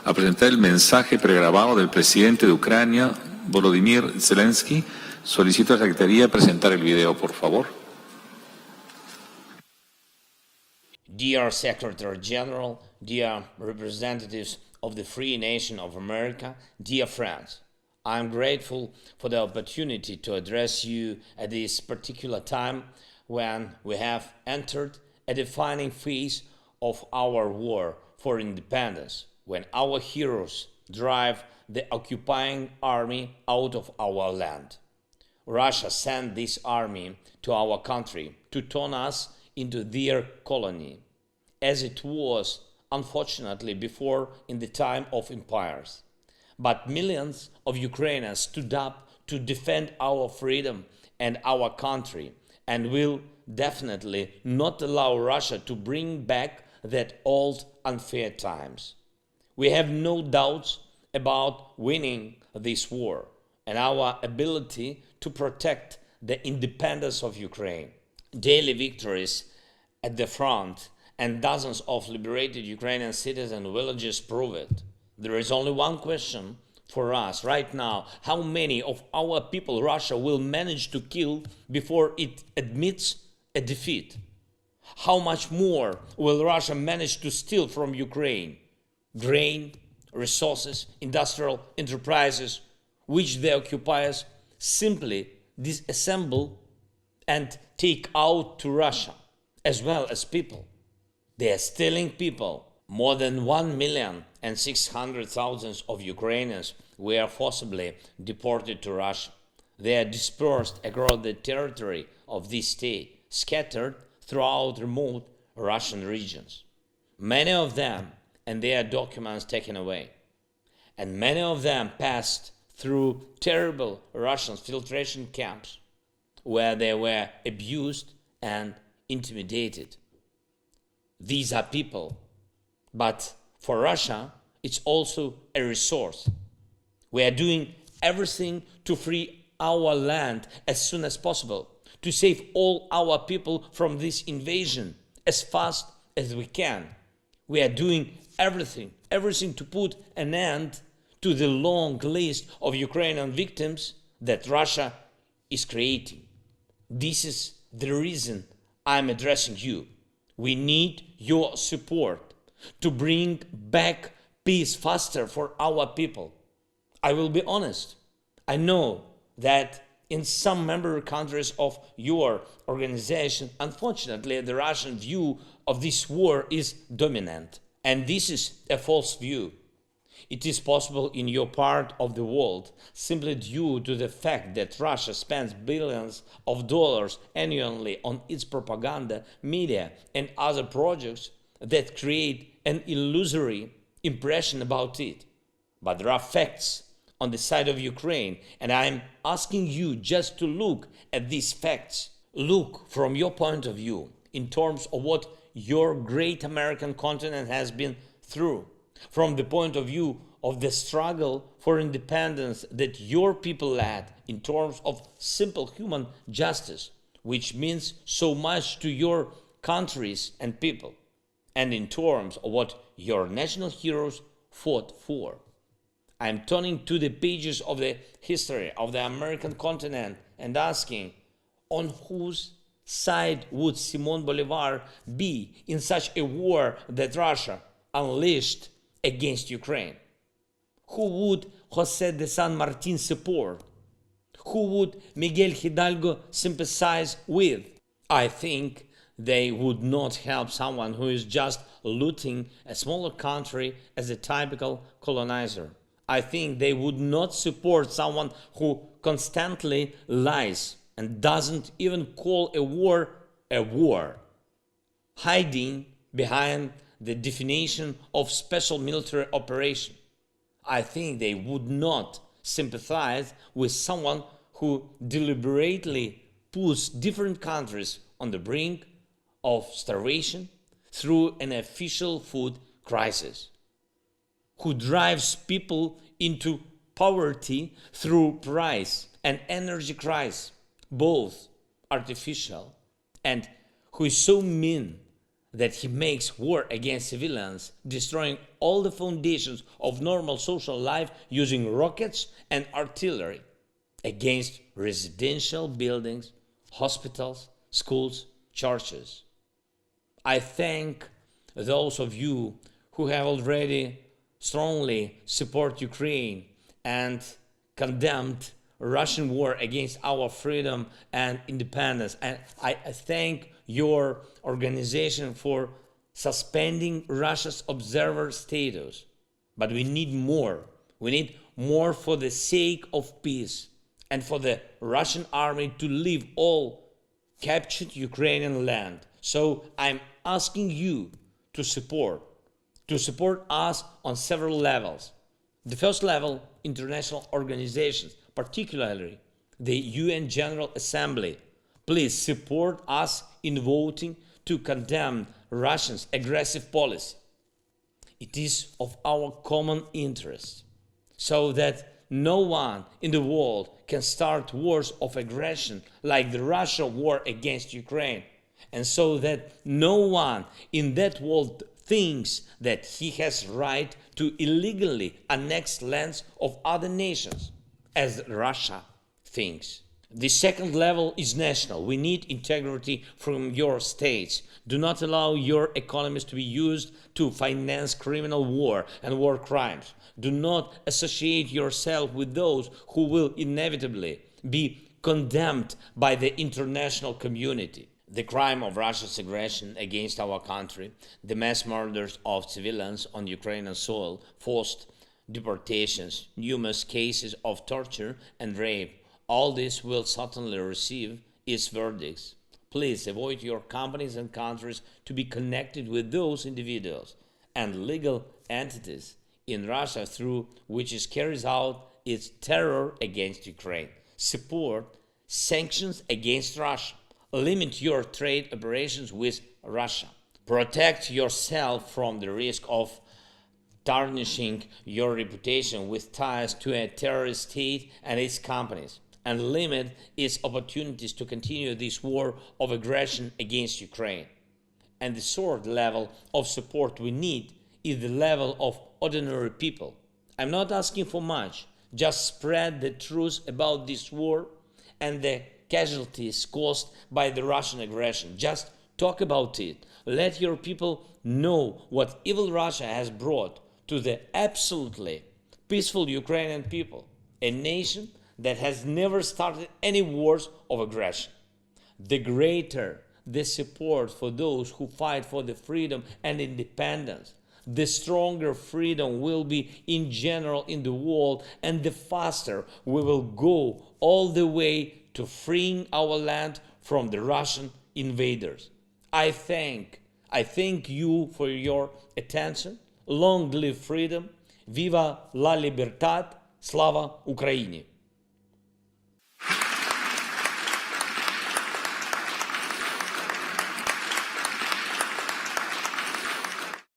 a presentar el mensaje pregrabado del presidente de Ucrania, Volodymyr Zeleński. Solicito a la Secretaría presentar el video, por favor. Dear Secretary General, dear representatives of the free nation of America, dear friends, I am grateful for the opportunity to address you at this particular time when we have entered a defining phase of our war for independence, when our heroes drive the occupying army out of our land. Russia sent this army to our country to turn us into their colony, as it was, unfortunately, before in the time of empires. But millions of Ukrainians stood up to defend our freedom and our country, and will definitely not allow Russia to bring back that old unfair times. We have no doubts about winning this war and our ability to protect the independence of Ukraine. Daily victories at the front and dozens of liberated Ukrainian cities and villages prove it. There is only one question for us right now: how many of our people Russia will manage to kill before it admits a defeat? How much more will Russia manage to steal from Ukraine? Grain, resources, industrial enterprises, which the occupiers simply disassemble and take out to Russia, as well as people. They are stealing people. More than 1,600,000 of Ukrainians were forcibly deported to Russia. They are dispersed across the territory of this state, scattered throughout remote Russian regions. Many of them and their documents taken away. And many of them passed through terrible Russian filtration camps where they were abused and intimidated. These are people, but for Russia, it's also a resource. We are doing everything to free our land as soon as possible, to save all our people from this invasion as fast as we can. We are doing everything to put an end to the long list of Ukrainian victims that Russia is creating. This is the reason I'm addressing you. We need your support to bring back peace faster for our people. I will be honest. I know that in some member countries of your organization, unfortunately, the Russian view of this war is dominant. And this is a false view. It is possible in your part of the world simply due to the fact that Russia spends billions of dollars annually on its propaganda, media, and other projects that create an illusory impression about it. But there are facts on the side of Ukraine, and I'm asking you just to look at these facts. Look from your point of view in terms of what your great American continent has been through, from the point of view of the struggle for independence that your people led in terms of simple human justice, which means so much to your countries and people, and in terms of what your national heroes fought for. I'm turning to the pages of the history of the American continent and asking, on whose side would Simón Bolívar be in such a war that Russia unleashed against Ukraine? Who would José de San Martín support? Who would Miguel Hidalgo sympathize with? I think they would not help someone who is just looting a smaller country as a typical colonizer. I think they would not support someone who constantly lies and doesn't even call a war, hiding behind the definition of special military operation. I think they would not sympathize with someone who deliberately puts different countries on the brink of starvation through an official food crisis, who drives people into poverty through price and energy crisis, both artificial, and who is so mean that he makes war against civilians, destroying all the foundations of normal social life using rockets and artillery against residential buildings, hospitals, schools, churches. I thank those of you who have already strongly supported Ukraine and condemned Russian war against our freedom and independence. And I thank your organization for suspending Russia's observer status. But we need more. We need more for the sake of peace and for the Russian army to leave all captured Ukrainian land. So I'm asking you to support us on several levels. The first level, international organizations, particularly the UN General Assembly. Please support us in voting to condemn Russia's aggressive policy. It is of our common interest, so that no one in the world can start wars of aggression like the Russia war against Ukraine, and so that no one in that world thinks that he has right to illegally annex lands of other nations, as Russia thinks. The second level is national. We need integrity from your states. Do not allow your economies to be used to finance criminal war and war crimes. Do not associate yourself with those who will inevitably be condemned by the international community. The crime of Russia's aggression against our country, the mass murders of civilians on Ukrainian soil, forced deportations, numerous cases of torture and rape, all this will certainly receive its verdicts. Please avoid your companies and countries to be connected with those individuals and legal entities in Russia through which it carries out its terror against Ukraine. Support sanctions against Russia. Limit your trade operations with Russia. Protect yourself from the risk of tarnishing your reputation with ties to a terrorist state and its companies, and limit its opportunities to continue this war of aggression against Ukraine. And the third level of support we need is the level of ordinary people. I'm not asking for much. Just spread the truth about this war and the casualties caused by the Russian aggression. Just talk about it. Let your people know what evil Russia has brought to the absolutely peaceful Ukrainian people, a nation that has never started any wars of aggression. The greater the support for those who fight for the freedom and independence, the stronger freedom will be in general in the world, and the faster we will go all the way to freeing our land from the Russian invaders. I thank you for your attention. Long live freedom. Viva la libertad. Slava Ukraini.